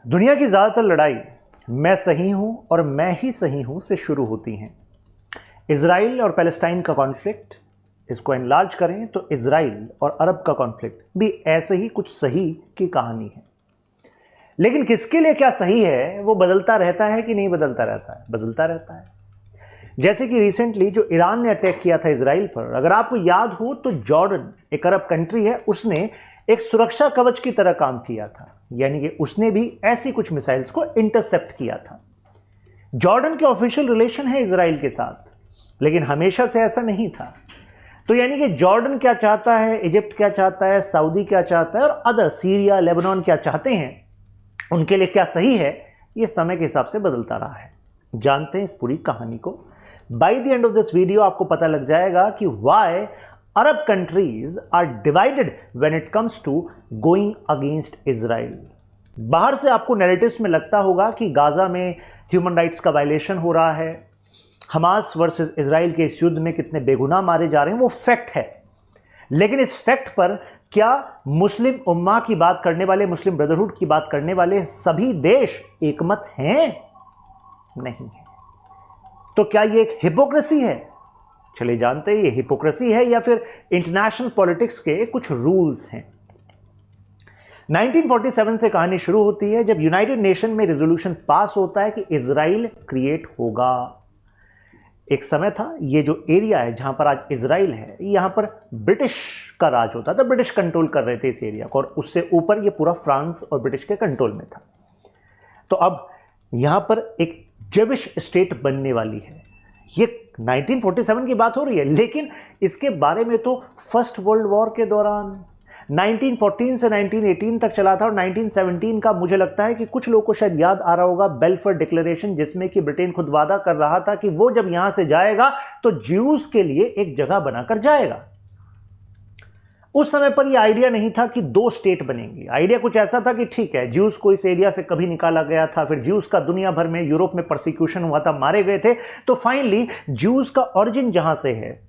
दुनिया की ज़्यादातर लड़ाई मैं सही हूं और मैं ही सही हूं से शुरू होती हैं। इजराइल और पैलेस्टाइन का कॉन्फ्लिक्ट, इसको एनलार्ज करें तो इजराइल और अरब का कॉन्फ्लिक्ट भी ऐसे ही कुछ सही की कहानी है। लेकिन किसके लिए क्या सही है वो बदलता रहता है कि नहीं बदलता रहता है? बदलता रहता है। जैसे कि रिसेंटली जो ईरान ने अटैक किया था इजराइल पर, अगर आपको याद हो तो जॉर्डन एक अरब कंट्री है, उसने एक सुरक्षा कवच की तरह काम किया था, यानी कि उसने भी ऐसी कुछ मिसाइल्स को इंटरसेप्ट किया था। जॉर्डन के ऑफिशियल रिलेशन है इजराइल के साथ, लेकिन हमेशा से ऐसा नहीं था। तो यानी कि जॉर्डन क्या चाहता है, इजिप्ट क्या चाहता है, सऊदी क्या चाहता है और अदर सीरिया लेबनान क्या चाहते हैं, उनके लिए क्या सही है, यह समय के हिसाब से बदलता रहा है। जानते हैं इस पूरी कहानी को। By the end of this video आपको पता लग जाएगा कि why Arab countries are divided when it comes to going against Israel. बाहर से आपको नैरेटिव्स में लगता होगा कि गाजा में ह्यूमन राइट्स का वायलेशन हो रहा है, हमास वर्सेस इजराइल के इस युद्ध में कितने बेगुनाह मारे जा रहे हैं, वो फैक्ट है। लेकिन इस फैक्ट पर क्या मुस्लिम उम्मा की बात करने वाले, मुस्लिम ब्रदरहुड की बात करने वाले सभी देश एकमत हैं? नहीं है। तो क्या ये एक हिपोक्रेसी है? चलिए जानते हैं ये हिपोक्रेसी है या फिर इंटरनेशनल पॉलिटिक्स के कुछ रूल्स हैं। 1947 से कहानी शुरू होती है जब यूनाइटेड नेशन में रेजोल्यूशन पास होता है कि इजराइल क्रिएट होगा। एक समय था, ये जो एरिया है जहां पर आज इजराइल है, यहां पर ब्रिटिश का राज होता था, ब्रिटिश कंट्रोल कर रहे थे इस एरिया को, और उससे ऊपर ये पूरा फ्रांस और ब्रिटिश के कंट्रोल में था। तो अब यहां पर एक जेविश स्टेट बनने वाली है। ये 1947 की बात हो रही है, लेकिन इसके बारे में तो फर्स्ट वर्ल्ड वॉर के दौरान 1914 से 1918 तक चला था, और 1917 का मुझे लगता है कि कुछ लोगों को शायद याद आ रहा होगा बेल्फर डिक्लेरेशन, जिसमें कि ब्रिटेन खुद वादा कर रहा था कि वो जब यहां से जाएगा तो ज्यूज के लिए एक जगह बनाकर जाएगा। उस समय पर यह आइडिया नहीं था कि दो स्टेट बनेंगी। आइडिया कुछ ऐसा था कि ठीक है, ज्यूज को इस एरिया से कभी निकाला गया था, फिर ज्यूज का दुनिया भर में, यूरोप में परसिक्यूशन हुआ था, मारे गए थे, तो फाइनली ज्यूज का ओरिजिन जहां से है,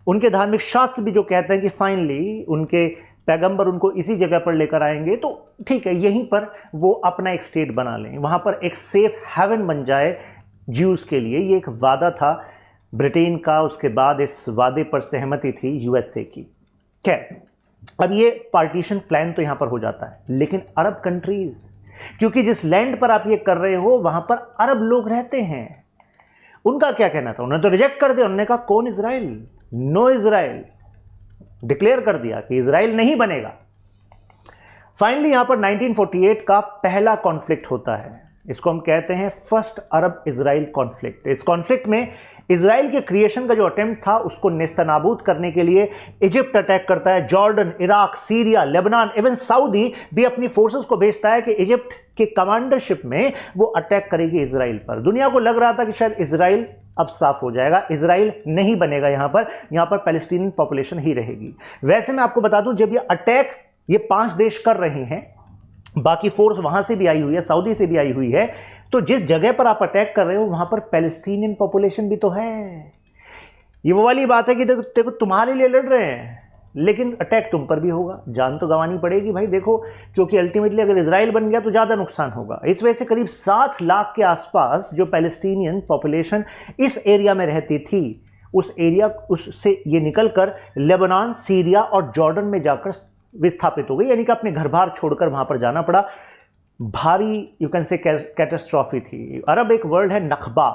उनके धार्मिक शास्त्र भी जो कहते हैं कि फाइनली उनके पैगंबर उनको इसी जगह पर लेकर आएंगे, तो ठीक है, यहीं पर वो अपना एक स्टेट बना लें, वहां पर एक सेफ हेवन बन जाए ज्यूज के लिए। ये एक वादा था ब्रिटेन का। उसके बाद इस वादे पर सहमति थी यूएसए की। खैर, अब ये पार्टीशन प्लान तो यहां पर हो जाता है, लेकिन अरब कंट्रीज, क्योंकि जिस लैंड पर आप ये कर रहे हो वहां पर अरब लोग रहते हैं, उनका क्या कहना था? उन्होंने तो रिजेक्ट कर दिया। उन्होंने कहा कौन इजराइल, नो इजराइल, डिक्लेयर कर दिया कि इजराइल नहीं बनेगा। फाइनली यहां पर 1948 का पहला कॉन्फ्लिक्ट होता है। इसको हम कहते हैं फर्स्ट अरब इजराइल कॉन्फ्लिक्ट। इस कॉन्फ्लिक्ट में इजराइल के क्रिएशन का जो अटेम्प्ट था उसको नेस्तनाबूद करने के लिए इजिप्ट अटैक करता है, Jordan, Iraq, Syria, Lebanon, even Saudi भी अपनी फोर्सेस को भेजता है कि इजिप्ट के कमांडरशिप में वो अटैक करेगी इजराइल पर। दुनिया को लग रहा था कि शायद इजराइल अब साफ हो जाएगा, इजराइल नहीं बनेगा, यहां पर पैलेस्टीनियन पॉपुलेशन ही रहेगी। वैसे मैं आपको बता दूं, जब ये अटैक ये 5 देश कर रहे हैं, बाकी फोर्स वहां से भी आई हुई है, सऊदी से भी आई हुई है, तो जिस जगह पर आप अटैक कर रहे हो वहां पर पैलेस्टीनियन पॉपुलेशन भी तो है। ये वो वाली बात है कि देखो तुम्हारे लिए लड़ रहे हैं, लेकिन अटैक तुम पर भी होगा, जान तो गंवानी पड़ेगी भाई। देखो, क्योंकि अल्टीमेटली अगर इजराइल बन गया तो ज्यादा नुकसान होगा। इस वजह से करीब 7 लाख के आसपास जो पैलेस्टीनियन पॉपुलेशन इस एरिया में रहती थी, उस एरिया उससे ये निकलकर लेबनान, सीरिया और जॉर्डन में जाकर विस्थापित हो गई, यानी कि अपने घर बार छोड़कर वहां पर जाना पड़ा। भारी यू कैन से कैटास्ट्रॉफी थी। अरब एक वर्ड है नखबा,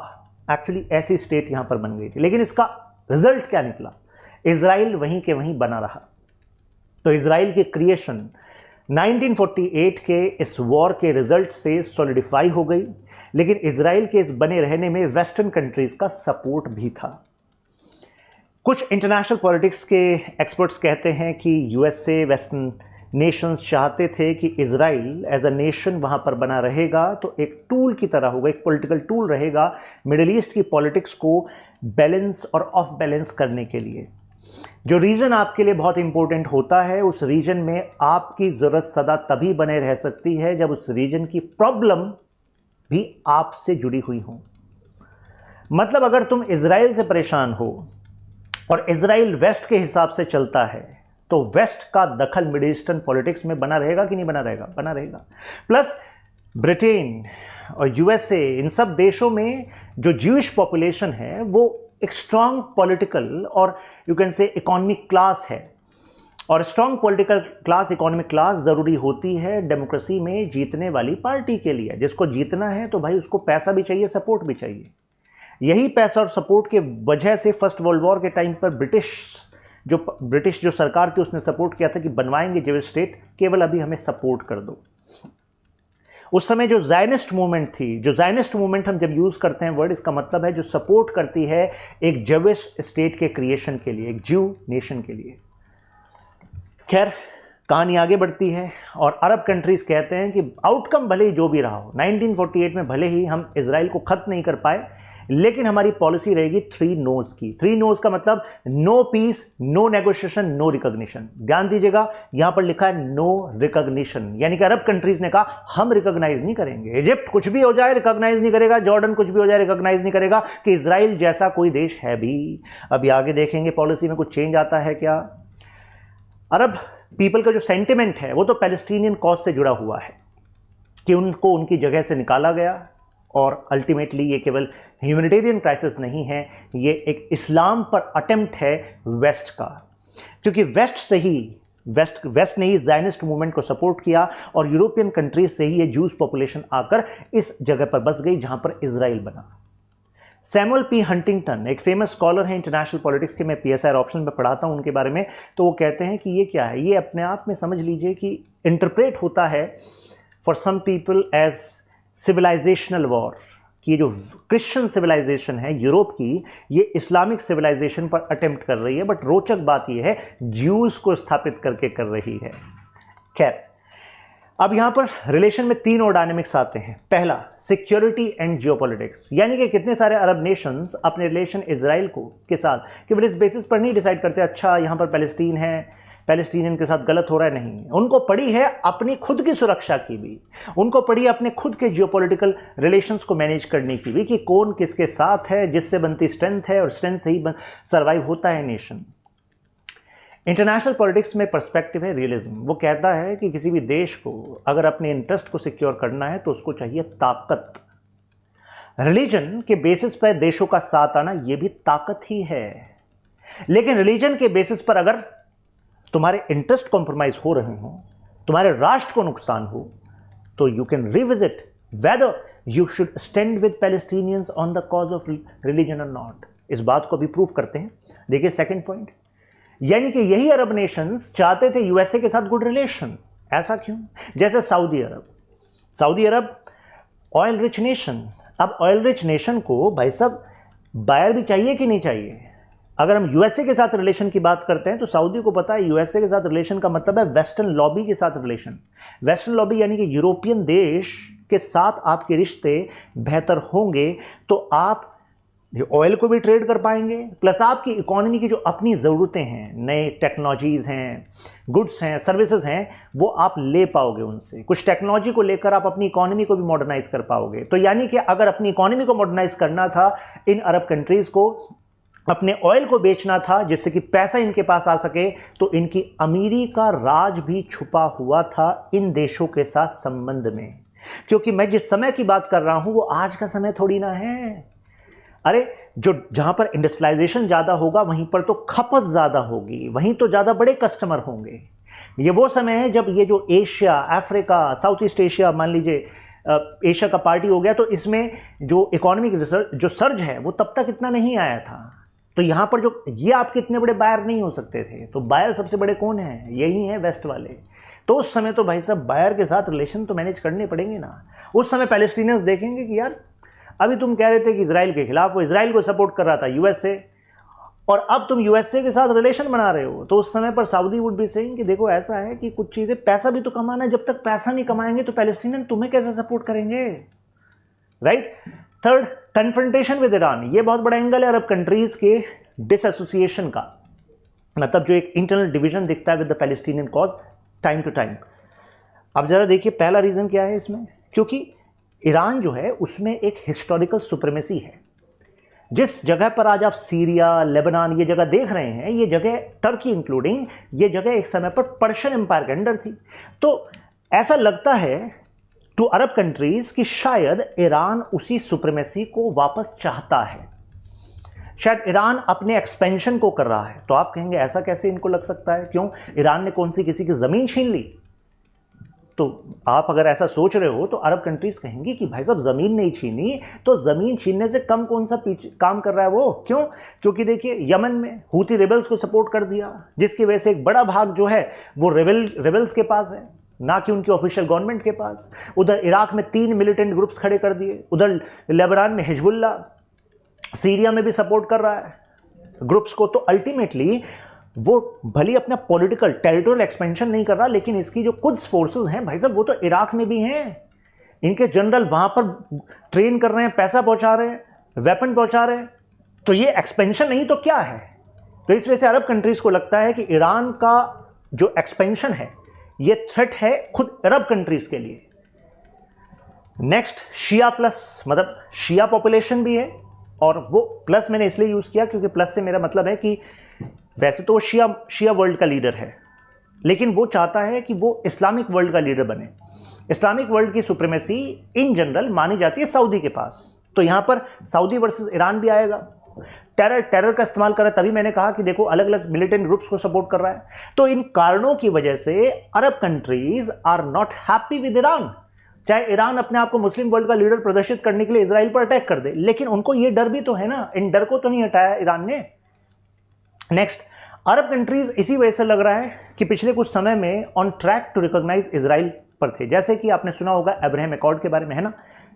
एक्चुअली ऐसी स्टेट यहां पर बन गई थी। लेकिन इसका रिजल्ट क्या निकला? इजराइल वहीं के वहीं बना रहा। तो इजराइल के क्रिएशन 1948 के इस वॉर के रिजल्ट से सॉलिडिफाई हो गई, लेकिन इजराइल के इस बने रहने में वेस्टर्न कंट्रीज का सपोर्ट भी था। कुछ इंटरनेशनल पॉलिटिक्स के एक्सपर्ट्स कहते हैं कि यूएसए, वेस्टर्न नेशंस चाहते थे कि इजराइल एज अ नेशन वहां पर बना रहेगा तो एक टूल की तरह होगा, एक पॉलिटिकल टूल रहेगा मिडिल ईस्ट की पॉलिटिक्स को बैलेंस और ऑफ बैलेंस करने के लिए। जो रीजन आपके लिए बहुत इंपॉर्टेंट होता है, उस रीजन में आपकी जरूरत सदा तभी बने रह सकती है जब उस रीजन की प्रॉब्लम भी आपसे जुड़ी हुई हो। मतलब अगर तुम इजराइल से परेशान हो और इजराइल वेस्ट के हिसाब से चलता है, तो वेस्ट का दखल मिडिल ईस्टर्न पॉलिटिक्स में बना रहेगा कि नहीं बना रहेगा? बना रहेगा। प्लस ब्रिटेन और यूएसए, इन सब देशों में जो ज्यूइश पॉपुलेशन है वो एक स्ट्रांग पॉलिटिकल और you can say economic class है। और strong political class, economic class ज़रूरी होती है डेमोक्रेसी में जीतने वाली पार्टी के लिए। जिसको जीतना है तो भाई उसको पैसा भी चाहिए, सपोर्ट भी चाहिए। यही पैसा और सपोर्ट के वजह से फर्स्ट वर्ल्ड वॉर के टाइम पर ब्रिटिश जो सरकार थी उसने सपोर्ट किया था कि बनवाएंगे ज्यूइश स्टेट, केवल अभी हमें सपोर्ट कर दो। उस समय जो ज़ायनिस्ट मूवमेंट थी, जो ज़ायनिस्ट मूवमेंट हम जब यूज़ करते हैं वर्ड, इसका मतलब है जो सपोर्ट करती है एक ज्यूइश स्टेट के क्रिएशन के लिए, एक ज्यू नेशन के लिए। खैर, कहानी आगे बढ़ती है और अरब कंट्रीज़ कहते हैं कि आउटकम भले ही जो भी रहा हो, 1948 में भले ही हम इजराइल को ख़त्म नहीं कर पाए, लेकिन हमारी पॉलिसी रहेगी 3 नोज की। 3 नोज का मतलब no peace, no negotiation, no recognition. ध्यान दीजिएगा, यहां पर लिखा है नो रिकॉग्निशन, यानी कि अरब कंट्रीज ने कहा हम रिकॉग्नाइज नहीं करेंगे। इजिप्ट कुछ भी हो जाए रिकॉग्नाइज नहीं करेगा, जॉर्डन कुछ भी हो जाए रिकॉग्नाइज नहीं करेगा कि इजराइल जैसा कोई देश है भी। अभी आगे देखेंगे पॉलिसी में कुछ चेंज आता है क्या। अरब पीपल का जो सेंटिमेंट है वो तो पैलेस्टीनियन कॉज से जुड़ा हुआ है कि उनको उनकी जगह से निकाला गया, और अल्टीमेटली ये केवल ह्यूमैनिटेरियन क्राइसिस नहीं है, ये एक इस्लाम पर अटेम्प्ट है वेस्ट का। क्योंकि वेस्ट ने ही ज़ायनिस्ट मूवमेंट को सपोर्ट किया और यूरोपियन कंट्रीज से ही ये जूस पॉपुलेशन आकर इस जगह पर बस गई जहां पर इजराइल बना। सैमुअल पी हंटिंगटन एक फेमस स्कॉलर हैं इंटरनेशनल पॉलिटिक्स के, मैं PSR ऑप्शन में पढ़ाता हूं उनके बारे में, तो वो कहते हैं कि ये क्या है, ये अपने आप में समझ लीजिए कि इंटरप्रेट होता है for some people as civilisational war, कि ये जो क्रिश्चियन सिविलाइजेशन है यूरोप की, ये इस्लामिक सिविलाइजेशन पर अटेम्प्ट कर रही है। बट रोचक बात ये है ज्यूज को स्थापित करके कर रही है। खैर, अब यहां पर रिलेशन में 3 और डायनेमिक्स आते हैं। पहला, सिक्योरिटी एंड जियोपॉलिटिक्स, यानी कि कितने सारे अरब नेशंस अपने रिलेशन इजराइल के साथ केवल इस बेसिस पर नहीं डिसाइड करते अच्छा यहां पर पैलेस्टीन है, पैलेस्टीनियन के साथ गलत हो रहा है, नहीं, उनको पड़ी है अपनी खुद की सुरक्षा की भी, उनको पड़ी है अपने खुद के जियोपॉलिटिकल रिलेशंस को मैनेज करने की भी, कि कौन किसके साथ है, जिससे बनती स्ट्रेंथ है और स्ट्रेंथ से ही सर्वाइव होता है नेशन। इंटरनेशनल पॉलिटिक्स में पर्सपेक्टिव है रियलिज्म। वो कहता है कि किसी भी देश को अगर अपने इंटरेस्ट को सिक्योर करना है तो उसको चाहिए ताकत। रिलीजन के बेसिस पर देशों का साथ आना ये भी ताकत ही है, लेकिन रिलीजन के बेसिस पर अगर तुम्हारे इंटरेस्ट कॉम्प्रोमाइज हो रहे हो, तुम्हारे राष्ट्र को नुकसान हो, तो you can revisit whether you should stand with Palestinians on the cause of religion और नॉट। इस बात को भी प्रूव करते हैं। देखिए सेकंड पॉइंट, यानी कि यही अरब नेशंस चाहते थे यूएसए के साथ गुड रिलेशन। ऐसा क्यों? जैसे सऊदी अरब ऑयल रिच नेशन। अब ऑयल रिच नेशन को भाई साहब बायर भी चाहिए कि नहीं चाहिए? अगर हम यूएसए के साथ रिलेशन की बात करते हैं तो सऊदी को पता है यूएसए के साथ रिलेशन का मतलब है वेस्टर्न लॉबी के साथ रिलेशन। वेस्टर्न लॉबी यानी कि यूरोपियन देश के साथ आपके रिश्ते बेहतर होंगे तो आप ऑयल को भी ट्रेड कर पाएंगे, प्लस आपकी इकोनॉमी की जो अपनी ज़रूरतें हैं, नए टेक्नोलॉजीज़ हैं, गुड्स हैं, सर्विसेज हैं, वो आप ले पाओगे उनसे। कुछ टेक्नोलॉजी को लेकर आप अपनी इकोनॉमी को भी मॉडर्नाइज कर पाओगे। तो यानी कि अगर अपनी इकोनॉमी को मॉडर्नाइज करना था, इन अरब कंट्रीज़ को अपने ऑयल को बेचना था जिससे कि पैसा इनके पास आ सके, तो इनकी अमीरी का राज भी छुपा हुआ था इन देशों के साथ संबंध में। क्योंकि मैं जिस समय की बात कर रहा हूं वो आज का समय थोड़ी ना है। अरे जो जहां पर इंडस्ट्रियलाइजेशन ज़्यादा होगा वहीं पर तो खपत ज़्यादा होगी, वहीं तो ज़्यादा बड़े कस्टमर होंगे। ये वो समय है जब ये जो Asia, Africa, south east Asia, मान लीजिए एशिया का पार्टी हो गया, तो इसमें जो इकोनॉमिक रिसर्च जो सर्ज है वो तब तक इतना नहीं आया था। तो यहाँ पर जो ये आपके इतने बड़े बायर नहीं हो सकते थे, तो बायर सबसे बड़े कौन हैं? यही हैं वेस्ट वाले। तो उस समय तो भाई साहब बायर के साथ रिलेशन तो मैनेज करने पड़ेंगे ना। उस समय पैलेस्टीनियंस देखेंगे कि यार अभी तुम कह रहे थे कि इजराइल के खिलाफ, वो इजराइल को सपोर्ट कर रहा था यूएसए, और अब तुम यूएसए के साथ रिलेशन बना रहे हो। तो उस समय पर सऊदी वुड बी सेइंग कि देखो ऐसा है कि कुछ चीज़ें, पैसा भी तो कमाना है, जब तक पैसा नहीं कमाएंगे तो पैलेस्टीनियन तुम्हें कैसे सपोर्ट करेंगे, right. Third, confrontation with Iran. ये बहुत बड़ा एंगल है अरब कंट्रीज के डिसएसोसिएशन का, मतलब जो एक इंटरनल डिवीजन दिखता है with the Palestinian cause time to time. अब जरा देखिए पहला रीजन क्या है इसमें, क्योंकि ईरान जो है उसमें एक हिस्टोरिकल सुप्रीमेसी है। जिस जगह पर आज आप सीरिया, लेबनान ये जगह देख रहे हैं, ये जगह टर्की इंक्लूडिंग, ये जगह एक समय पर पर्शियन एम्पायर के अंडर थी। तो ऐसा लगता है टू अरब कंट्रीज कि शायद ईरान उसी सुप्रीमेसी को वापस चाहता है, शायद ईरान अपने एक्सपेंशन को कर रहा है। तो आप कहेंगे ऐसा कैसे इनको लग सकता है, क्यों, ईरान ने कौन सी किसी की जमीन छीन ली? तो आप अगर ऐसा सोच रहे हो तो अरब कंट्रीज कहेंगी कि भाई साहब जमीन नहीं छीनी, तो जमीन छीनने से कम कौन सा काम कर रहा है वो? क्यों? क्योंकि देखिए यमन में हूती रेबल्स को सपोर्ट कर दिया, जिसकी वजह से एक बड़ा भाग जो है वो रेबल्स के पास है, ना कि उनकी ऑफिशियल गवर्नमेंट के पास। उधर इराक में 3 मिलिटेंट ग्रुप्स खड़े कर दिए, उधर लेबनान में हिजबुल्ला, सीरिया में भी सपोर्ट कर रहा है ग्रुप्स को। तो अल्टीमेटली वो भले अपना पॉलिटिकल टेरिटोरियल एक्सपेंशन नहीं कर रहा, लेकिन इसकी जो कुछ फोर्सेस हैं भाई साहब वो तो इराक में भी हैं, इनके जनरल वहां पर ट्रेन कर रहे हैं, पैसा पहुंचा रहे हैं, वेपन पहुंचा रहे हैं। तो ये एक्सपेंशन नहीं तो क्या है? तो इस वजह से अरब कंट्रीज को लगता है कि ईरान का जो एक्सपेंशन है ये थ्रेट है खुद अरब कंट्रीज के लिए। नेक्स्ट शिया प्लस, मतलब शिया पॉपुलेशन भी है, और वो प्लस मैंने इसलिए यूज किया क्योंकि प्लस से मेरा मतलब है कि वैसे तो वो शिया वर्ल्ड का लीडर है, लेकिन वो चाहता है कि वो इस्लामिक वर्ल्ड का लीडर बने। इस्लामिक वर्ल्ड की सुप्रीमेसी इन जनरल मानी जाती है सऊदी के पास, तो यहां पर सऊदी वर्सेस ईरान भी आएगा। टेरर का इस्तेमाल कर रहा है, तभी मैंने कहा कि देखो अलग अलग मिलिटेंट ग्रुप्स को सपोर्ट कर रहा है। तो इन कारणों की वजह से Arab countries are not happy with Iran. चाहे ईरान अपने आप को मुस्लिम वर्ल्ड का लीडर प्रदर्शित करने के लिए इजराइल पर अटैक कर दे, लेकिन उनको ये डर भी तो है ना, इन डर को तो नहीं हटाया ईरान ने। नेक्स्ट, अरब कंट्रीज इसी वजह से लग रहा है कि पिछले कुछ समय में on track to recognise Israel पर थे। जैसे कि आपने सुना होगा अब्राहम अकॉर्ड के बारे में, है ना,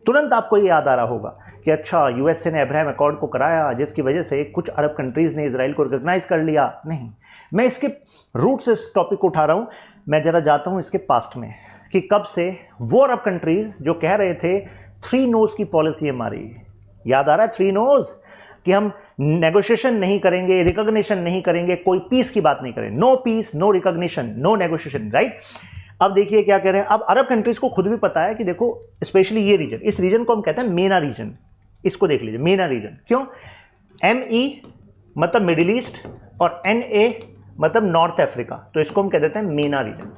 तुरंत आपको ये याद आ रहा होगा कि अच्छा यूएसए ने अब्राहम अकॉर्ड को कराया, जिसकी वजह से कुछ अरब कंट्रीज ने इजराइल को रिकॉग्नाइज कर लिया। नहीं, मैं इसके रूट से इस टॉपिक को उठा रहा हूं। मैं जरा जाता हूं इसके पास्ट में कि कब से वो अरब कंट्रीज जो कह रहे थे 3 नोज की पॉलिसी हमारी, याद आ रहा है 3 नोज, कि हम नेगोशिएशन नहीं करेंगे, रिकॉग्निशन नहीं करेंगे, कोई पीस की बात नहीं करेंगे, no peace, no recognition, no negotiation, right. अब देखिए क्या कह रहे हैं। अब अरब कंट्रीज को खुद भी पता है कि देखो स्पेशली ये रीजन, इस रीजन को हम कहते हैं मेना रीजन। इसको देख लीजिए, मेना रीजन। क्यों? ME मतलब मिडिल ईस्ट और NA मतलब नॉर्थ अफ्रीका, तो इसको हम कह देते हैं मेना रीजन,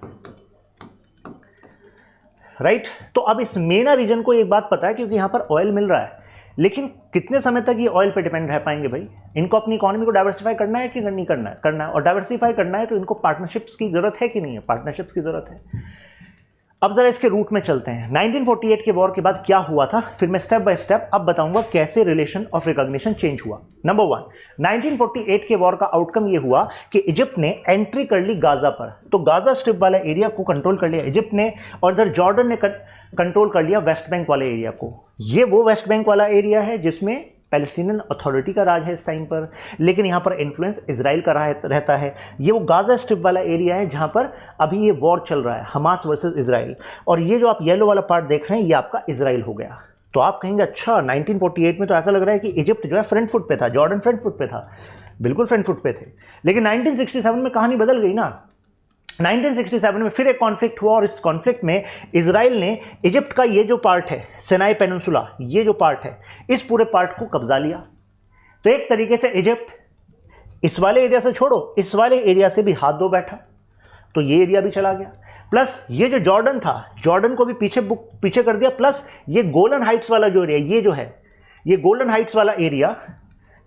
राइट। तो अब इस मेना रीजन को एक बात पता है, क्योंकि यहां पर ऑयल मिल रहा है, लेकिन कितने समय तक ये ऑयल पे डिपेंड रह पाएंगे भाई? इनको अपनी इकोनॉमी को डाइवर्सिफाई करना है कि नहीं करना है? करना है। और डाइवर्सिफाई करना है तो इनको पार्टनरशिप्स की जरूरत है कि नहीं है? पार्टनरशिप्स की जरूरत है। अब जरा इसके रूट में चलते हैं। 1948 के वॉर के बाद क्या हुआ था, फिर मैं स्टेप बाय स्टेप अब बताऊंगा कैसे रिलेशन ऑफ रिकॉग्निशन चेंज हुआ। नंबर 1, 1948 के वॉर का आउटकम ये हुआ कि इजिप्ट ने एंट्री कर ली गाजा पर, तो गाजा स्ट्रिप वाला एरिया को कंट्रोल कर लिया इजिप्ट ने, और इधर जॉर्डन ने कंट्रोल कर लिया वेस्ट बैंक वाले एरिया को। ये वो वेस्ट बैंक वाला एरिया है जिसमें पैलेस्टीनियन अथॉरिटी का राज है इस टाइम पर, लेकिन यहाँ पर इन्फ्लुएंस इजराइल का रहता है। ये वो गाजा स्ट्रिप वाला एरिया है जहाँ पर अभी ये वॉर चल रहा है, हमास वर्सेस इजराइल। और ये जो आप येलो वाला पार्ट देख रहे हैं ये आपका इजराइल हो गया। तो आप कहेंगे अच्छा 1948 में तो ऐसा लग रहा है कि इजिप्ट जो है फ्रंट फुट पे था, जॉर्डन फ्रंट फुट पे था। बिल्कुल फ्रंट फुट पे थे, लेकिन 1967 में कहानी बदल गई ना। 1967 में फिर एक कॉन्फ्लिक्ट हुआ, और इस कॉन्फ्लिक्ट में इजराइल ने इजिप्ट का ये जो पार्ट है सिनाई पेनिनसुला, ये जो पार्ट है, इस पूरे पार्ट को कब्जा लिया। तो एक तरीके से इजिप्ट इस वाले एरिया से छोड़ो, इस वाले एरिया से भी हाथ धो बैठा, तो ये एरिया भी चला गया। प्लस ये जो जॉर्डन था, जॉर्डन को भी पीछे कर दिया। प्लस ये गोलन हाइट्स वाला जो एरिया, ये जो है, ये गोलन हाइट्स वाला एरिया,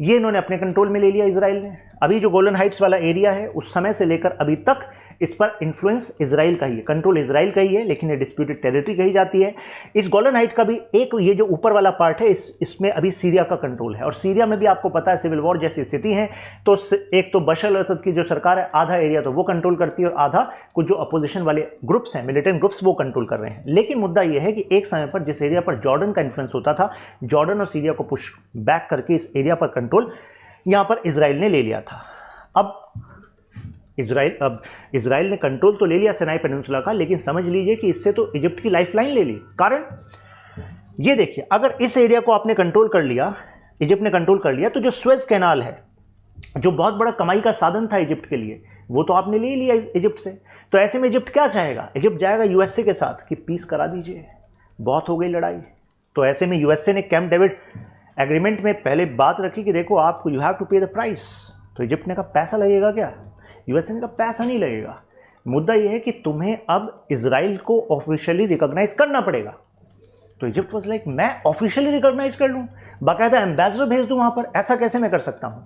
ये इन्होंने अपने कंट्रोल में ले लिया इजराइल ने। अभी जो गोलन हाइट्स वाला एरिया है, उस समय से लेकर अभी तक इस पर इन्फ्लुएंस इजराइल का ही है, कंट्रोल इजराइल का ही है, लेकिन ये डिस्प्यूटेड टेरिटरी कही जाती है। इस गोलन हाइट का भी एक ये जो ऊपर वाला पार्ट है, इसमें अभी सीरिया का कंट्रोल है, और सीरिया में भी आपको पता है सिविल वॉर जैसी स्थिति है। तो एक तो बशर अल असद की जो सरकार है, आधा एरिया तो वो कंट्रोल करती है, और आधा कुछ जो अपोजिशन वाले ग्रुप्स हैं, मिलिटेंट ग्रुप्स, वो कंट्रोल कर रहे हैं। लेकिन मुद्दा यह है कि एक समय पर जिस एरिया पर जॉर्डन का इन्फ्लुएंस होता था, जॉर्डन और सीरिया को पुश बैक करके इस एरिया पर कंट्रोल यहां पर इजराइल ने ले लिया था। अब इजराइल ने कंट्रोल तो ले लिया सिनाई पेनिनसुला का, लेकिन समझ लीजिए कि इससे तो इजिप्ट की लाइफलाइन ले ली। कारण ये देखिए, अगर इस एरिया को आपने कंट्रोल कर लिया, इजिप्ट ने कंट्रोल कर लिया, तो जो स्वेज कैनाल है, जो बहुत बड़ा कमाई का साधन था इजिप्ट के लिए, वो तो आपने ले लिया इजिप्ट से। तो ऐसे में इजिप्ट क्या चाहेगा? इजिप्ट जाएगा यूएसए के साथ कि पीस करा दीजिए, बहुत हो गई लड़ाई। तो ऐसे में यूएसए ने कैंप डेविड एग्रीमेंट में पहले बात रखी कि देखो आपको यू हैव टू पे द प्राइस। तो इजिप्ट ने कहा पैसा लगेगा क्या? यूएसए ने कहा पैसा नहीं लगेगा, मुद्दा यह है कि तुम्हें अब इजराइल को ऑफिशियली रिकॉग्नाइज करना पड़ेगा। तो इजिप्ट वाज लाइक मैं ऑफिशियली रिकॉग्नाइज कर लूं, बाकायदा एम्बेसडर भेज दूं वहां पर, ऐसा कैसे मैं कर सकता हूं?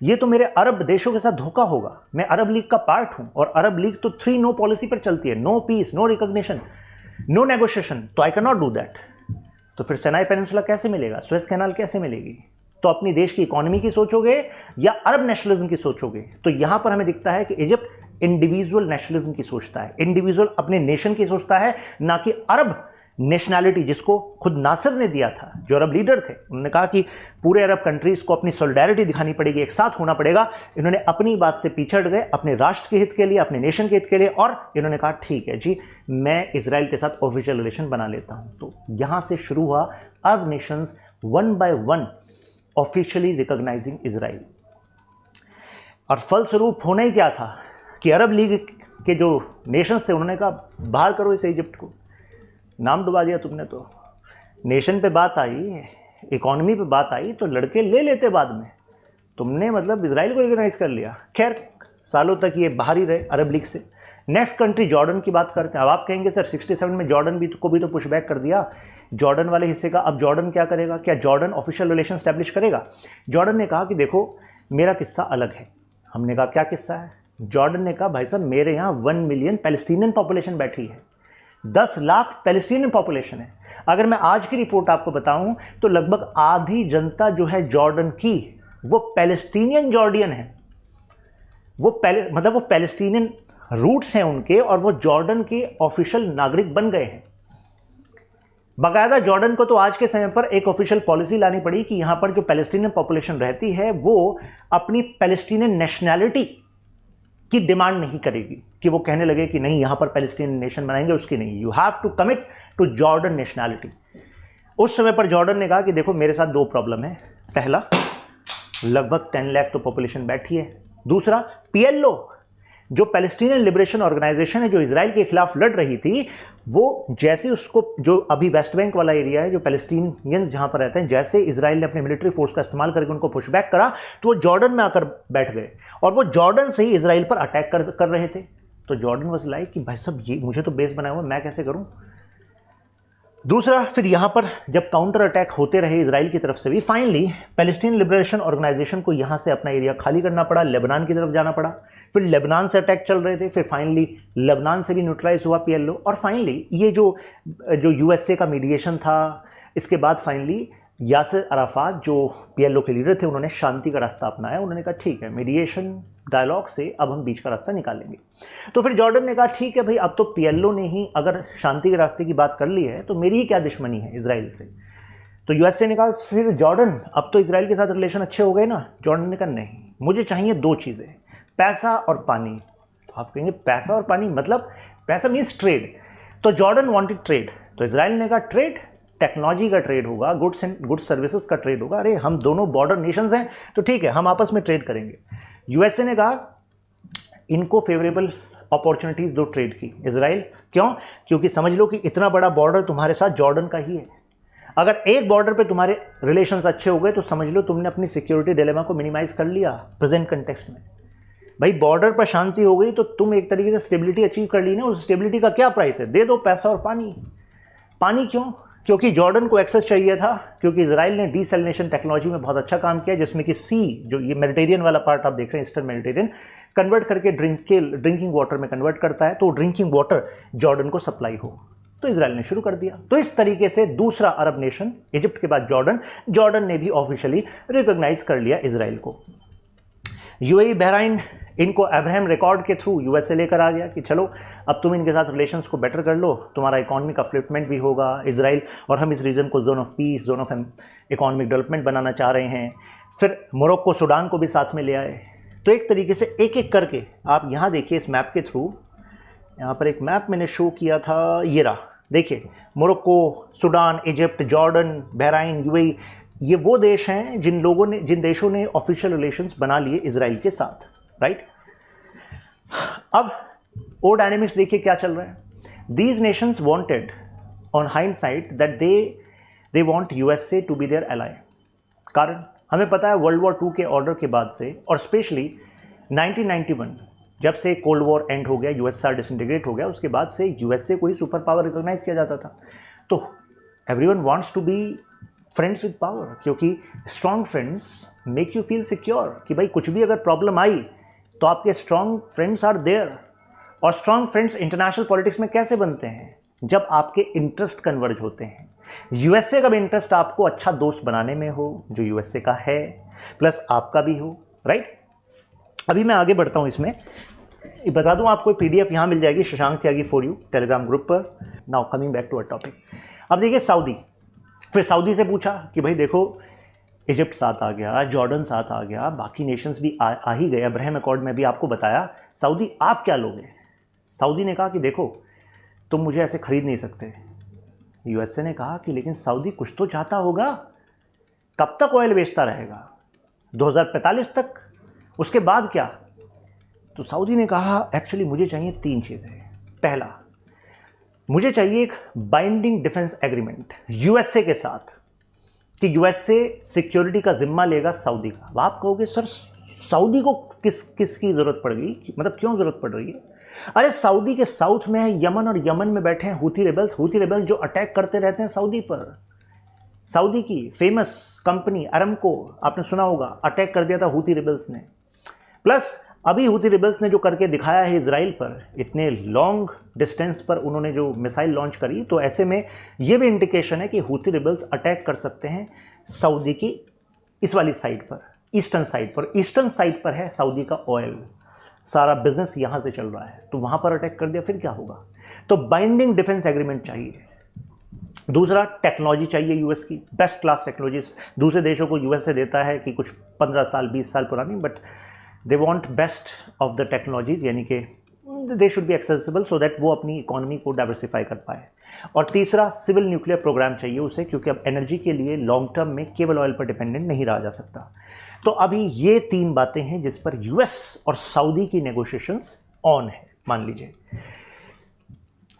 ये तो मेरे अरब देशों के साथ धोखा होगा। मैं अरब लीग का पार्ट हूं और अरब लीग तो 3 नो पॉलिसी पर चलती है, no peace, no recognition, no negotiation, तो I can not do that. तो फिर सिनाई पेनिनसुला कैसे मिलेगा, सुएज कैनाल कैसे मिलेगी? तो अपनी देश की इकोनॉमी की सोचोगे या अरब नेशनलिज्म की सोचोगे? तो यहां पर हमें दिखता है कि इजिप्ट इंडिविजुअल नेशनलिज्म की सोचता है, इंडिविजुअल अपने नेशन की सोचता है, ना कि अरब नेशनैलिटी, जिसको खुद नासिर ने दिया था, जो अरब लीडर थे। उन्होंने कहा कि पूरे अरब कंट्रीज को अपनी सॉलिडारिटी दिखानी पड़ेगी, एक साथ होना पड़ेगा। इन्होंने अपनी बात से पिछड़ गए, अपने राष्ट्र के हित के लिए, अपने नेशन के हित के लिए, और इन्होंने कहा ठीक है जी, मैं इजराइल के साथ ऑफिशियल रिलेशन बना लेता हूं। तो यहां से शुरू हुआ Arab nations one by one officially recognizing Israel. और फलस्वरूप होना ही क्या था कि अरब लीग के जो नेशंस थे उन्होंने कहा बाहर करो इसे, इजिप्ट को। नाम डुबा दिया तुमने। तो नेशन पे बात आई, इकोनॉमी पे बात आई तो लड़के ले लेते बाद में। तुमने मतलब इजराइल को रिकॉग्नाइज कर लिया। खैर सालों तक ये बाहर ही रहे अरब लीग से। नेक्स्ट कंट्री जॉर्डन की बात करते हैं। अब आप कहेंगे सर 67 में जॉर्डन को भी तो पुशबैक कर दिया, जॉर्डन वाले हिस्से का। अब जॉर्डन क्या करेगा? क्या जॉर्डन ऑफिशियल रिलेशन स्टैब्लिश करेगा? जॉर्डन ने कहा कि देखो मेरा किस्सा अलग है। हमने कहा क्या किस्सा है? जॉर्डन ने कहा भाई साहब मेरे यहाँ 1 मिलियन पैलेस्टीनियन पॉपुलेशन बैठी है, 10 लाख पैलेस्टीनियन पॉपुलेशन है। अगर मैं आज की रिपोर्ट आपको बताऊं तो लगभग आधी जनता जो है जॉर्डन की वो पैलेस्टीनियन जॉर्डियन है। वो पैलेस्टीनियन रूट्स हैं उनके, और वो जॉर्डन के ऑफिशियल नागरिक बन गए हैं। बाकायदा जॉर्डन को तो आज के समय पर एक ऑफिशियल पॉलिसी लानी पड़ी कि यहां पर जो पैलेस्टीनियन पॉपुलेशन रहती है वो अपनी पैलेस्टीनियन नेशनैलिटी की डिमांड नहीं करेगी, कि वो कहने लगे कि नहीं यहां पर पैलेस्टीनियन नेशन बनाएंगे, उसकी नहीं। You have to commit to Jordan nationality. उस समय पर जॉर्डन ने कहा कि देखो मेरे साथ 2 प्रॉब्लम है। पहला, लगभग 10 लाख तो पॉपुलेशन बैठी है। दूसरा, पीएलओ जो पैलेस्टीनियन लिबरेशन ऑर्गेनाइजेशन है, जो इजराइल के खिलाफ लड़ रही थी, वो जैसे उसको, जो अभी वेस्ट बैंक वाला एरिया है, जो पैलेस्टीनियंस जहां पर रहते हैं, जैसे इजराइल ने अपने मिलिट्री फोर्स का इस्तेमाल करके उनको पुशबैक करा तो वो जॉर्डन में आकर बैठ गए, और वो जॉर्डन से ही इजराइल पर अटैक कर रहे थे। तो जॉर्डन वाज लाइक कि भाई साहब ये मुझे तो बेस बनाया हुआ, मैं कैसे करूं? दूसरा, फिर यहां पर जब काउंटर अटैक होते रहे इजराइल की तरफ से भी, फाइनली पैलेस्टीन लिबरेशन ऑर्गेनाइजेशन को यहां से अपना एरिया खाली करना पड़ा, लेबनान की तरफ जाना पड़ा। फिर लेबनान से अटैक चल रहे थे, फिर फाइनली लेबनान से भी न्यूट्रलाइज हुआ पीएलओ, और फाइनली ये जो यूएसए का मीडिएशन था, इसके बाद फाइनली यासिर अराफात जो पीएलओ के लीडर थे, उन्होंने शांति का रास्ता अपनाया। उन्होंने कहा ठीक है, मीडिएशन डायलॉग से अब हम बीच का रास्ता निकालेंगे। तो फिर जॉर्डन ने कहा ठीक है भाई, अब तो पीएलओ ने ही अगर शांति के रास्ते की बात कर ली है तो मेरी ही क्या दुश्मनी है इजराइल से। तो यूएसए ने कहा फिर जॉर्डन अब तो इजराइल के साथ रिलेशन अच्छे हो गए ना। जॉर्डन ने कहा नहीं, मुझे चाहिए 2 चीज़ें, पैसा और पानी। तो आप कहेंगे पैसा और पानी मतलब? पैसा मीन्स ट्रेड। तो जॉर्डन वांटेड ट्रेड, तो इजराइल ने कहा ट्रेड, टेक्नोलॉजी का ट्रेड होगा, गुड्स सर्विसेज का ट्रेड होगा। अरे हम दोनों बॉर्डर नेशंस हैं तो ठीक है, हम आपस में ट्रेड करेंगे। यूएसए ने कहा इनको फेवरेबल अपॉर्चुनिटीज दो ट्रेड की। इजराइल क्यों? क्योंकि समझ लो कि इतना बड़ा बॉर्डर तुम्हारे साथ जॉर्डन का ही है। अगर एक बॉर्डर पे तुम्हारे रिलेशंस अच्छे हो गए तो समझ लो तुमने अपनी सिक्योरिटी डिलेमा को मिनिमाइज कर लिया प्रेजेंट कंटेक्स्ट में। भाई बॉर्डर पर शांति हो गई तो तुम एक तरीके से स्टेबिलिटी अचीव कर ली ना। उस स्टेबिलिटी का क्या प्राइस है? दे दो पैसा और पानी। पानी क्यों? क्योंकि जॉर्डन को एक्सेस चाहिए था, क्योंकि इजराइल ने डीसैलिनेशन टेक्नोलॉजी में बहुत अच्छा काम किया, जिसमें कि सी जो ये मेडिटेरियन वाला पार्ट आप देख रहे हैं, ईस्टर्न मेडिटेरियन, कन्वर्ट करके ड्रिंकिंग वाटर में कन्वर्ट करता है, तो ड्रिंकिंग वाटर जॉर्डन को सप्लाई हो, तो इजराइल ने शुरू कर दिया। तो इस तरीके से दूसरा अरब नेशन इजिप्ट के बाद जॉर्डन ने भी ऑफिशियली रिकॉग्नाइज कर लिया इजराइल को। यूएई, बहराइन, इनको अब्राहम रिकॉर्ड के थ्रू यूएसए लेकर आ गया कि चलो अब तुम इनके साथ रिलेशंस को बेटर कर लो, तुम्हारा इकोनॉमिक अपलिफ्टमेंट भी होगा इजराइल, और हम इस रीजन को zone of peace, zone of economic development बनाना चाह रहे हैं। फिर मोरक्को, सूडान को भी साथ में ले आए। तो एक तरीके से एक एक करके आप यहाँ देखिए इस मैप के थ्रू, यहाँ पर एक मैप मैंने शो किया था, ये रहा, देखिए Morocco, Sudan, Egypt, Jordan, Bahrain, UAE, ये वो देश हैं जिन देशों ने ऑफिशियल रिलेशंस बना लिए इजराइल के साथ, राइट। अब और डायनेमिक्स देखिए क्या चल रहा है। These nations wanted on hindsight that they want USA to be their ally. कारण हमें पता है वर्ल्ड वॉर 2 के ऑर्डर के बाद से, और स्पेशली 1991 जब से कोल्ड वॉर एंड हो गया, यूएसआर डिसइंटीग्रेट हो गया, उसके बाद से यूएसए को ही सुपर पावर रिकॉग्नाइज किया जाता था। तो everyone wants to be friends with power, क्योंकि strong friends make you feel secure कि भाई कुछ भी अगर प्रॉब्लम आई तो आपके स्ट्रॉन्ग फ्रेंड्स आर देयर। और स्ट्रॉन्ग फ्रेंड्स इंटरनेशनल पॉलिटिक्स में कैसे बनते हैं? जब आपके इंटरेस्ट कन्वर्ज होते हैं। यूएसए का भी इंटरेस्ट आपको अच्छा दोस्त बनाने में हो, जो यूएसए का है, प्लस आपका भी हो, राइट। अभी मैं आगे बढ़ता हूं इसमें, बता दूं आपको पीडीएफ यहां मिल जाएगी, Shashank Tyagi for you Telegram group पर। Now coming back to our topic. अब देखिए सऊदी, फिर सऊदी से पूछा कि भाई देखो इजिप्ट साथ आ गया, जॉर्डन साथ आ गया, बाकी नेशंस भी आ ही गए, अब्राहम अकॉर्ड में भी आपको बताया, सऊदी आप क्या लोगे? सऊदी ने कहा कि देखो तुम मुझे ऐसे खरीद नहीं सकते। यूएसए ने कहा कि लेकिन सऊदी कुछ तो चाहता होगा, कब तक ऑयल बेचता रहेगा? 2045 तक? उसके बाद क्या? तो सऊदी ने कहा एक्चुअली मुझे चाहिए 3 चीज़ें। पहला, मुझे चाहिए एक बाइंडिंग डिफेंस एग्रीमेंट यूएसए के साथ कि यूएसए सिक्योरिटी का जिम्मा लेगा सऊदी का। अब आप कहोगे सर सऊदी को किसकी ज़रूरत पड़ गई, मतलब क्यों ज़रूरत पड़ रही है? अरे सऊदी के साउथ में है यमन, और यमन में बैठे हैं हूथी रेबल्स जो अटैक करते रहते हैं सऊदी पर। सऊदी की फेमस कंपनी अरामको आपने सुना होगा, अटैक कर दिया था हूथी रेबल्स ने। प्लस अभी हूथी रेबल्स ने जो करके दिखाया है इजराइल पर, इतने लॉन्ग डिस्टेंस पर उन्होंने जो मिसाइल लॉन्च करी, तो ऐसे में ये भी इंडिकेशन है कि हूथी रेबल्स अटैक कर सकते हैं सऊदी की इस वाली साइड पर, ईस्टर्न साइड पर। ईस्टर्न साइड पर है सऊदी का ऑयल, सारा बिजनेस यहां से चल रहा है, तो वहां पर अटैक कर दिया फिर क्या होगा? तो बाइंडिंग डिफेंस एग्रीमेंट चाहिए। दूसरा, टेक्नोलॉजी चाहिए यूएस की, बेस्ट क्लास टेक्नोलॉजीज। दूसरे देशों को यूएस से देता है कि कुछ 15 साल 20 साल पुरानी, but they want best of the technologies, यानी कि they should be accessible so that वो अपनी इकोनॉमी को डाइवर्सिफाई कर पाए। और तीसरा, सिविल न्यूक्लियर प्रोग्राम चाहिए उसे, क्योंकि अब एनर्जी के लिए लॉन्ग टर्म में केवल ऑयल पर डिपेंडेंट नहीं रहा जा सकता। तो अभी ये 3 बातें हैं जिस पर यूएस और सऊदी की नेगोशिएशंस ऑन है, मान लीजिए,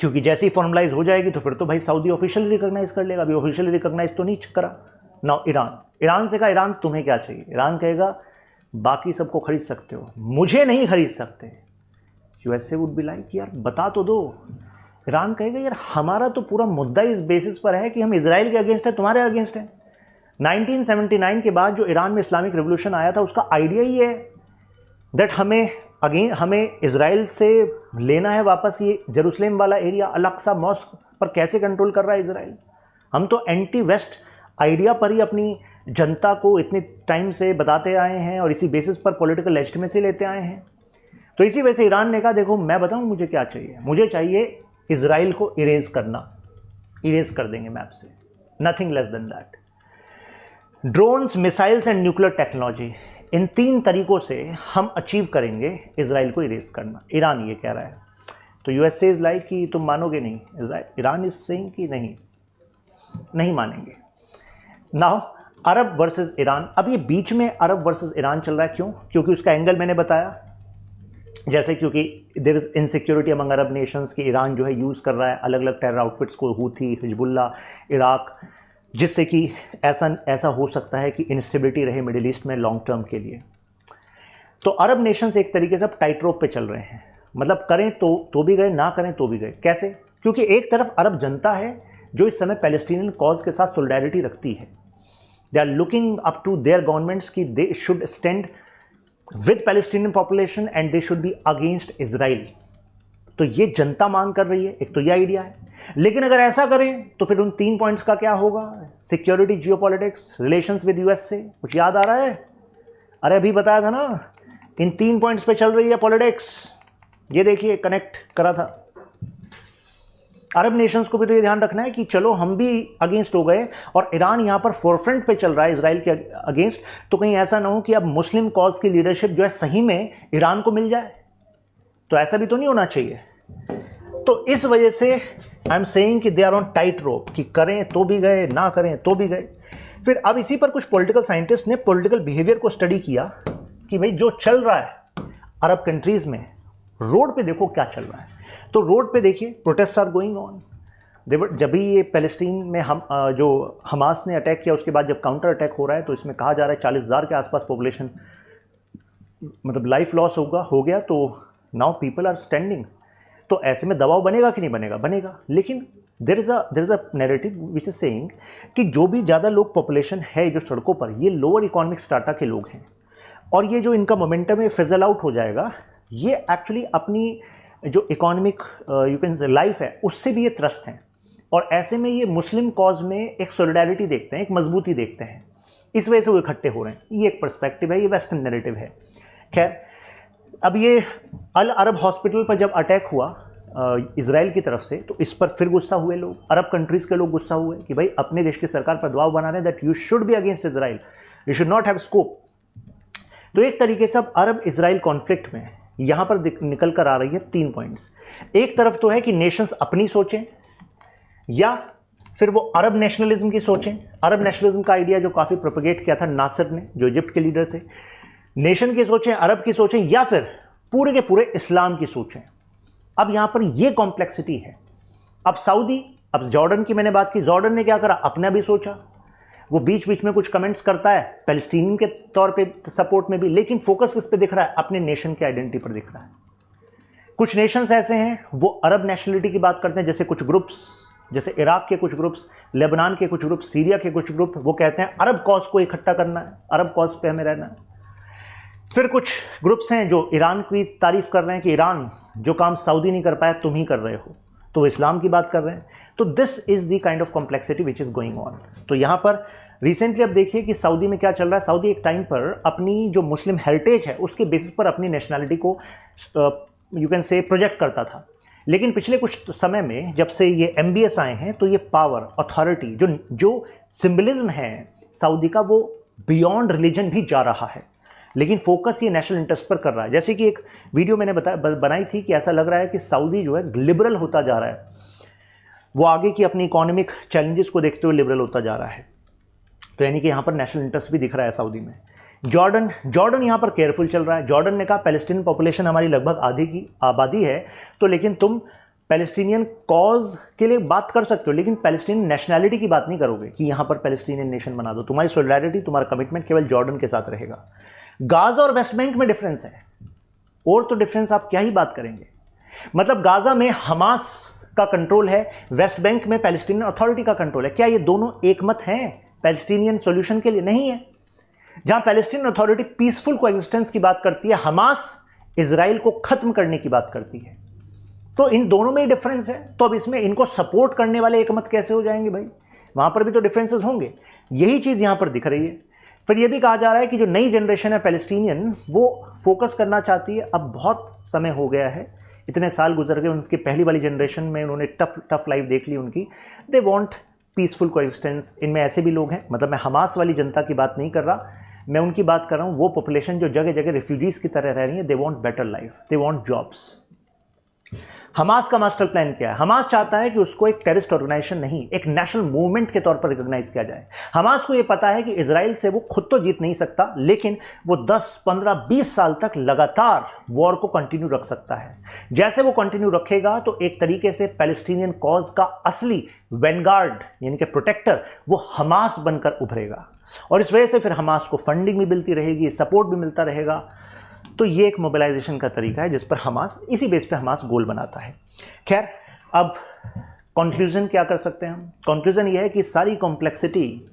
क्योंकि जैसे ही फॉर्मलाइज हो जाएगी तो फिर तो भाई सऊदी ऑफिशियली रिकॉग्नाइज कर लेगा। अभी ऑफिशियली रिकॉग्नाइज तो नहीं करा। नाउ ईरान से कहा ईरान तुम्हें क्या चाहिए? ईरान कहेगा बाकी सबको खरीद सकते हो, मुझे नहीं खरीद सकते। यूएसए वुड बी लाइक यार बता तो दो। ईरान कहेगा यार हमारा तो पूरा मुद्दा इस बेसिस पर है कि हम इजराइल के अगेंस्ट है, तुम्हारे अगेंस्ट है। 1979 के बाद जो ईरान में इस्लामिक रिवोल्यूशन आया था, उसका आइडिया ही है दैट हमें इजराइल से लेना है वापस ये जेरूसलेम वाला एरिया, अल-अक्सा मॉस्क पर कैसे कंट्रोल कर रहा है इजराइल। हम तो एंटी वेस्ट आइडिया पर ही अपनी जनता को इतने टाइम से बताते आए हैं और इसी बेसिस पर पॉलिटिकल लेजिटिमेसी लेते आए हैं। तो इसी वजह से ईरान ने कहा देखो मैं बताऊं मुझे क्या चाहिए, मुझे चाहिए इजराइल को इरेज करना, इरेज कर देंगे मैप से, nothing less than that. Drones, missiles and nuclear technology, इन 3 तरीकों से हम अचीव करेंगे इजराइल को इरेज करना, ईरान ये कह रहा है। तो यूएसए इज लाइक कि तुम मानोगे नहीं, ईरान इज सेइंग कि नहीं मानेंगे। नाउ अरब वर्सेस ईरान, अब ये बीच में अरब वर्सेस ईरान चल रहा है, क्यों? क्योंकि उसका एंगल मैंने बताया, जैसे क्योंकि there is insecurity among Arab nations कि ईरान जो है यूज़ कर रहा है अलग अलग टेरर आउटफिट्स को, हूथी, हिजबुल्ला, इराक, जिससे कि ऐसा हो सकता है कि इंस्टेबिलिटी रहे मिडिल ईस्ट में लॉन्ग टर्म के लिए। तो अरब नेशंस एक तरीके से अब टाइट रोप पे चल रहे हैं, मतलब करें तो भी गए, ना करें तो भी गए। कैसे? क्योंकि एक तरफ अरब जनता है जो इस समय पैलेस्टीनियन कॉज के साथ सोलिडारिटी रखती है, they are looking up to their governments कि they should stand with Palestinian population and they should be against Israel. तो ये जनता मांग कर रही है, एक तो ये आइडिया है। लेकिन अगर ऐसा करें तो फिर उन 3 पॉइंट्स का क्या होगा? Security, geopolitics, relations with US से, कुछ याद आ रहा है? अरे अभी बताया था ना, इन 3 पॉइंट्स पे चल रही है पॉलिटिक्स। ये देखिए कनेक्ट करा था। अरब नेशंस को भी तो ये ध्यान रखना है कि चलो हम भी अगेंस्ट हो गए और ईरान यहाँ पर फोरफ्रंट पे चल रहा है इजराइल के अगेंस्ट, तो कहीं ऐसा ना हो कि अब मुस्लिम कॉज की लीडरशिप जो है सही में ईरान को मिल जाए। तो ऐसा भी तो नहीं होना चाहिए। तो इस वजह से आई एम सेइंग कि they are on tight rope, कि करें तो भी गए, ना करें तो भी गए। फिर अब इसी पर कुछ पॉलिटिकल साइंटिस्ट ने पॉलिटिकल बिहेवियर को स्टडी किया कि भाई जो चल रहा है अरब कंट्रीज में, रोड पे देखो क्या चल रहा है। तो रोड पे देखिए प्रोटेस्ट आर गोइंग ऑन। जब भी ये पैलेस्टीन में जो हमास ने अटैक किया, उसके बाद जब काउंटर अटैक हो रहा है, तो इसमें कहा जा रहा है 40,000 के आसपास पॉपुलेशन, मतलब लाइफ लॉस हो गया। तो नाउ पीपल आर स्टैंडिंग। तो ऐसे में दबाव बनेगा कि नहीं बनेगा? बनेगा। लेकिन there is a narrative which is saying कि जो भी ज़्यादा लोग पॉपुलेशन है जो सड़कों पर, ये लोअर इकोनॉमिक स्टाटा के लोग हैं, और ये जो इनका मोमेंटम है फिजल आउट हो जाएगा, ये एक्चुअली अपनी जो economic you can say life है उससे भी ये त्रस्त हैं, और ऐसे में ये मुस्लिम कॉज में एक सॉलिडारिटी देखते हैं, एक मजबूती देखते हैं, इस वजह से वो इकट्ठे हो रहे हैं। ये एक पर्सपेक्टिव है, ये वेस्टर्न नैरेटिव है। खैर, अब ये अल अरब हॉस्पिटल पर जब अटैक हुआ इजराइल की तरफ से, तो इस पर फिर गुस्सा हुए लोग, अरब कंट्रीज़ के लोग गुस्सा हुए कि भाई अपने देश की सरकार पर दबाव बना रहे हैं that you should be against Israel, you should not have scope. तो एक तरीके से अब अरब इजराइल कॉन्फ्लिक्ट में यहाँ पर निकल कर आ रही है 3 पॉइंट्स। एक तरफ तो है कि नेशंस अपनी सोचें, या फिर वो अरब नेशनलिज्म की सोचें। अरब नेशनलिज्म का आइडिया जो काफ़ी प्रोपगेट किया था नासिर ने, जो इजिप्ट के लीडर थे, नेशन की सोचें, अरब की सोचें, या फिर पूरे के पूरे इस्लाम की सोचें। अब यहाँ पर ये कॉम्प्लेक्सिटी है। अब सऊदी, अब जॉर्डन की मैंने बात की, जॉर्डन ने क्या करा, अपना भी सोचा, वो बीच बीच में कुछ कमेंट्स करता है पैलेस्टीनियन के तौर पे सपोर्ट में भी, लेकिन फोकस किस पे दिख रहा है, अपने नेशन के आइडेंटिटी पर दिख रहा है। कुछ नेशंस ऐसे हैं वो अरब नेशनलिटी की बात करते हैं, जैसे कुछ ग्रुप्स, जैसे इराक के कुछ ग्रुप्स, लेबनान के कुछ ग्रुप्स, सीरिया के कुछ ग्रुप, वो कहते हैं अरब कॉज को इकट्ठा करना है, अरब कॉज पे हमें रहना है। फिर कुछ ग्रुप्स हैं जो ईरान की तारीफ कर रहे हैं कि ईरान जो काम सऊदी नहीं कर पाया तुम ही कर रहे हो, तो वो इस्लाम की बात कर रहे हैं। तो this is the kind of complexity which is going on. तो यहाँ पर रिसेंटली अब देखिए कि सऊदी में क्या चल रहा है। सऊदी एक टाइम पर अपनी जो मुस्लिम हेरिटेज है उसके बेसिस पर अपनी नेशनलिटी को यू कैन से प्रोजेक्ट करता था, लेकिन पिछले कुछ समय में जब से ये MBS आए हैं, तो ये पावर, अथॉरिटी, जो सिंबलिज्म है सऊदी का, वो बियॉन्ड रिलीजन भी जा रहा है, लेकिन फोकस ये नेशनल इंटरेस्ट पर कर रहा है। जैसे कि एक वीडियो मैंने बनाई थी कि ऐसा लग रहा है कि सऊदी जो है लिबरल होता जा रहा है, वो आगे की अपनी इकोनॉमिक चैलेंजेस को देखते हुए लिबरल होता जा रहा है। तो यानी कि यहाँ पर नेशनल इंटरेस्ट भी दिख रहा है सऊदी में। जॉर्डन यहाँ पर केयरफुल चल रहा है। जॉर्डन ने कहा पैलेस्टीनियन पॉपुलेशन हमारी लगभग आधी की आबादी है, तो लेकिन तुम पैलेस्टीनियन कॉज के लिए बात कर सकते हो, लेकिन पैलेस्टीनियन नेशनैलिटी की बात नहीं करोगे कि यहाँ पर पैलेस्टीनियन नेशन बना दो। तुम्हारी सॉलिडारिटी, तुम्हारा कमिटमेंट केवल जॉर्डन के साथ रहेगा। गाजा और वेस्ट बैंक में डिफरेंस है, और तो डिफरेंस आप क्या ही बात करेंगे। मतलब गाजा में हमास का कंट्रोल है, वेस्ट बैंक में पैलेस्टीनियन अथॉरिटी का कंट्रोल है। क्या ये दोनों एक मत हैं पैलेस्टीनियन सॉल्यूशन के लिए? नहीं है। जहां पैलेस्टीनियन अथॉरिटी पीसफुल कोएग्जिस्टेंस की बात करती है, हमास इजराइल को खत्म करने की बात करती है। तो इन दोनों में ही डिफरेंस है। तो अब इसमें इनको सपोर्ट करने वाले एक मत कैसे हो जाएंगे भाई? वहां पर भी तो डिफरेंसेस होंगे। यही चीज यहां पर दिख रही है। फिर यह भी कहा जा रहा है कि जो नई जनरेशन है पैलेस्टीनियन, वो फोकस करना चाहती है। अब बहुत समय हो गया है, इतने साल गुजर गए, उनकी पहली वाली जनरेशन में उन्होंने टफ लाइफ देख ली उनकी। They want peaceful coexistence. इनमें ऐसे भी लोग हैं, मतलब मैं हमास वाली जनता की बात नहीं कर रहा, मैं उनकी बात कर रहा हूँ वो पॉपुलेशन जो जगह जगह रिफ्यूजीज की तरह रह रही है। They want better life, they want jobs. Hamas का मास्टर प्लान क्या है? हमास चाहता है कि उसको एक टेररिस्ट ऑर्गेनाइजेशन नहीं, एक नेशनल मूवमेंट के तौर पर रिकॉग्नाइज किया जाए। हमास को यह पता है कि इजराइल से वो खुद तो जीत नहीं सकता, लेकिन वो 10, 15, 20 साल तक लगातार वॉर को कंटिन्यू रख सकता है। जैसे वो कंटिन्यू रखेगा तो एक तरीके से पैलेस्टीनियन कॉज का असली वैनगार्ड यानी कि प्रोटेक्टर वो हमास बनकर उभरेगा, और इस वजह से फिर हमास को फंडिंग भी मिलती रहेगी, सपोर्ट भी मिलता रहेगा। तो ये एक मोबिलाइजेशन का तरीका है जिस पर हमास, इसी बेस पे हमास गोल बनाता है। खैर, अब कंक्लूजन क्या कर सकते हैं हम? कंक्लूजन ये है कि सारी कॉम्प्लेक्सिटी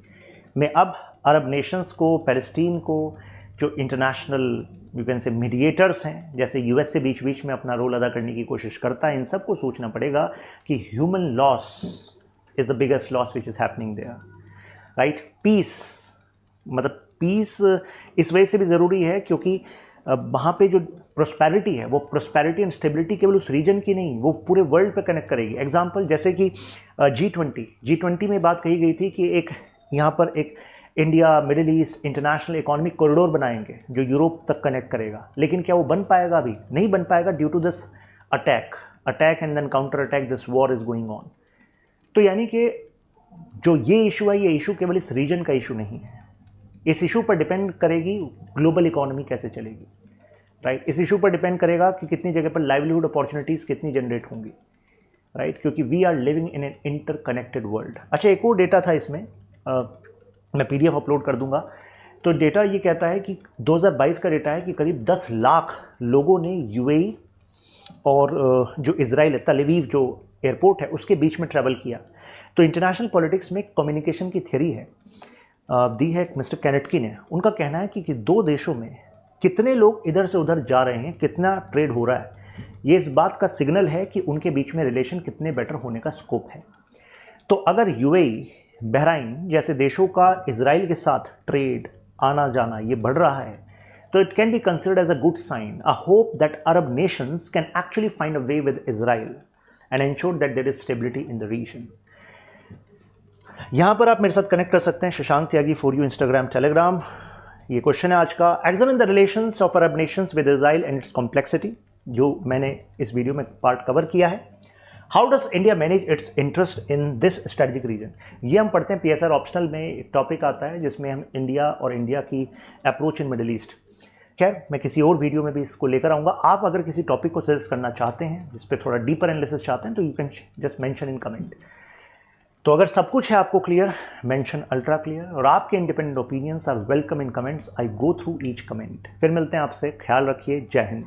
में अब अरब नेशंस को, पैलेस्टीन को, जो international you can say mediators हैं, जैसे US से बीच बीच में अपना रोल अदा करने की कोशिश करता है, इन सबको सोचना पड़ेगा कि human loss is the biggest loss which is happening there, right? Peace, मतलब पीस इस वजह से भी ज़रूरी है क्योंकि वहाँ पे जो प्रोस्पेरिटी है, वो प्रोस्पेरिटी एंड स्टेबिलिटी केवल उस रीजन की नहीं, वो पूरे वर्ल्ड पे कनेक्ट करेगी। एग्जांपल जैसे कि G20 में बात कही गई थी कि एक यहाँ पर एक India middle east international economic corridor बनाएंगे जो यूरोप तक कनेक्ट करेगा, लेकिन क्या वो बन पाएगा? अभी नहीं बन पाएगा due to this attack and then counter attack, this war is going on. तो यानी कि जो ये इशू है, ये इशू केवल इस रीजन का इशू नहीं है, इस इशू पर डिपेंड करेगी ग्लोबल इकोनॉमी कैसे चलेगी, राइट? इस इशू पर डिपेंड करेगा कि कितनी जगह पर लाइवलीहुड अपॉर्चुनिटीज़ कितनी जनरेट होंगी, राइट? क्योंकि we are living in an interconnected world. अच्छा, एक और डेटा था इसमें, मैं PDF अपलोड कर दूंगा। तो डेटा ये कहता है कि 2022 का डेटा है कि करीब 10 लाख लोगों ने UAE और जो इजराइल है, तल अवीव जो एयरपोर्ट है उसके बीच में ट्रैवल किया। तो इंटरनेशनल पॉलिटिक्स में कम्युनिकेशन की थ्योरी है, दी है मिस्टर कैनेटकी ने। उनका कहना है कि दो देशों में कितने लोग इधर से उधर जा रहे हैं, कितना ट्रेड हो रहा है, ये इस बात का सिग्नल है कि उनके बीच में रिलेशन कितने बेटर होने का स्कोप है। तो अगर यूएई, बहराइन जैसे देशों का इजराइल के साथ ट्रेड, आना जाना ये बढ़ रहा है, तो it can be considered as a good sign, a hope that Arab nations can actually find a way with Israel and ensure that there is stability in the region. यहां पर आप मेरे साथ कनेक्ट कर सकते हैं, Shashank Tyagi for you, Instagram, Telegram. ये question है आज का, examine the relations of Arab nations with Israel and its complexity, जो मैंने इस वीडियो में पार्ट कवर किया है। How does India manage its interest in this strategic region, ये हम पढ़ते हैं PSR ऑप्शनल में, एक टॉपिक आता है जिसमें हम इंडिया और इंडिया की अप्रोच इन मिडिल ईस्ट। खैर मैं किसी और वीडियो में भी इसको लेकर आऊँगा। आप अगर किसी टॉपिक को सजेस्ट करना चाहते हैं जिस पे थोड़ा डीपर एनालिसिस चाहते हैं तो you can just mention in comment. तो अगर सब कुछ है आपको क्लियर, मेंशन अल्ट्रा क्लियर, और आपके independent opinions are welcome in comments, I go through each comment. फिर मिलते हैं आपसे, ख्याल रखिए, जय हिंद।